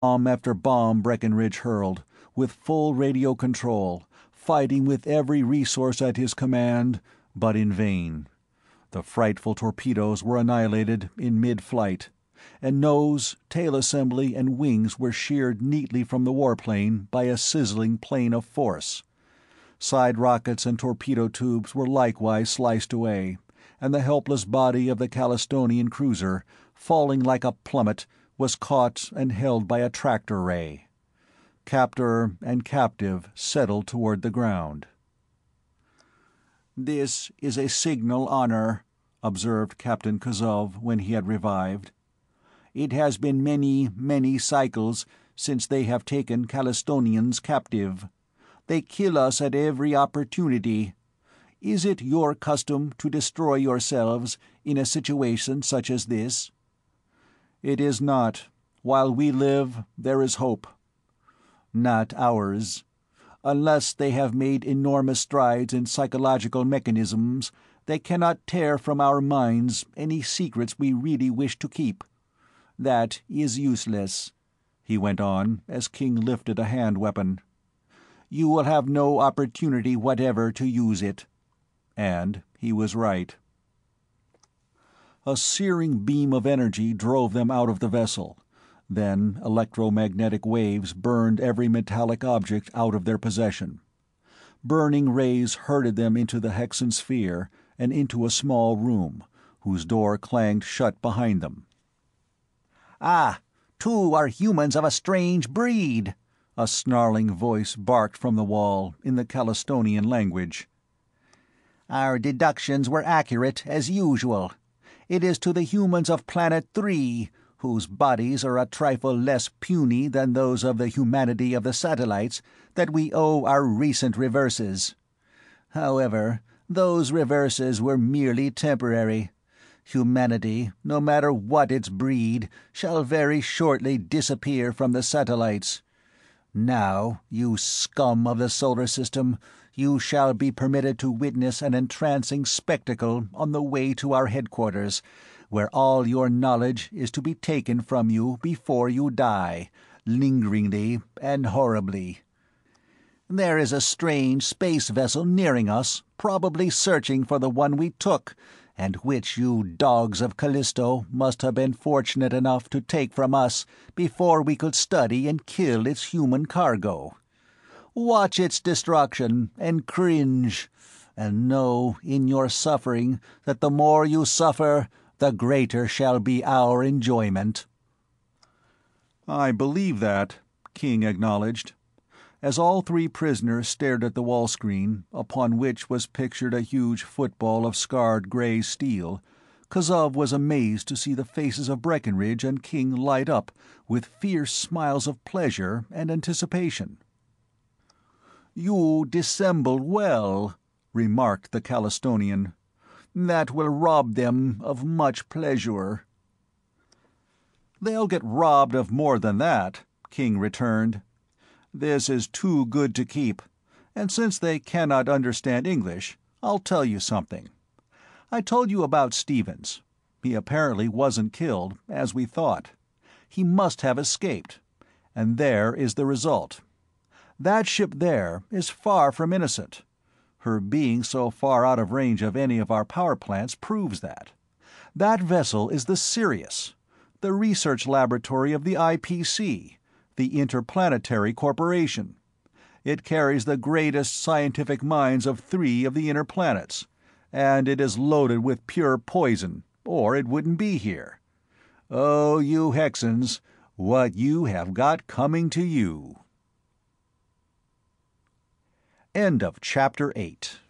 Bomb after bomb Breckinridge hurled, with full radio control, fighting with every resource at his command, but in vain. The frightful torpedoes were annihilated in mid-flight, and nose, tail assembly, and wings were sheared neatly from the warplane by a sizzling plane of force. Side rockets and torpedo tubes were likewise sliced away, and the helpless body of the Callistonian cruiser, falling like a plummet, was caught and held by a tractor ray. Captor and captive settled toward the ground. "This is a signal honor," observed Captain Kazov when he had revived. "It has been many, many cycles since they have taken Callistonians captive. They kill us at every opportunity. Is it your custom to destroy yourselves in a situation such as this?" "It is not. While we live, there is hope." "Not ours. Unless they have made enormous strides in psychological mechanisms, they cannot tear from our minds any secrets we really wish to keep. That is useless," he went on, as King lifted a hand weapon. "You will have no opportunity whatever to use it." And he was right. A searing beam of energy drove them out of the vessel. Then electromagnetic waves burned every metallic object out of their possession. Burning rays herded them into the Hexan sphere and into a small room, whose door clanged shut behind them. "Ah, two are humans of a strange breed," a snarling voice barked from the wall, in the Callistonian language. "Our deductions were accurate, as usual. It is to the humans of Planet 3, whose bodies are a trifle less puny than those of the humanity of the satellites, that we owe our recent reverses. However, those reverses were merely temporary. Humanity, no matter what its breed, shall very shortly disappear from the satellites. Now, you scum of the solar system, you shall be permitted to witness an entrancing spectacle on the way to our headquarters, where all your knowledge is to be taken from you before you die, lingeringly and horribly. There is a strange space vessel nearing us, probably searching for the one we took, and which you dogs of Callisto must have been fortunate enough to take from us before we could study and kill its human cargo. Watch its destruction and cringe, and know in your suffering that the more you suffer, the greater shall be our enjoyment." "I believe that," King acknowledged. As all three prisoners stared at the wall screen, upon which was pictured a huge football of scarred gray steel, Kazov was amazed to see the faces of Breckinridge and King light up with fierce smiles of pleasure and anticipation. "You dissemble well," remarked the Callistonian. "That will rob them of much pleasure." "They'll get robbed of more than that," King returned. "This is too good to keep, and since they cannot understand English, I'll tell you something. I told you about Stevens. He apparently wasn't killed, as we thought. He must have escaped, and there is the result. That ship there is far from innocent. Her being so far out of range of any of our power plants proves that. That vessel is the Sirius, the research laboratory of the IPC, the Interplanetary Corporation. It carries the greatest scientific minds of 3 of the inner planets, and it is loaded with pure poison, or it wouldn't be here. Oh, you Hexans, what you have got coming to you." End of Chapter 8.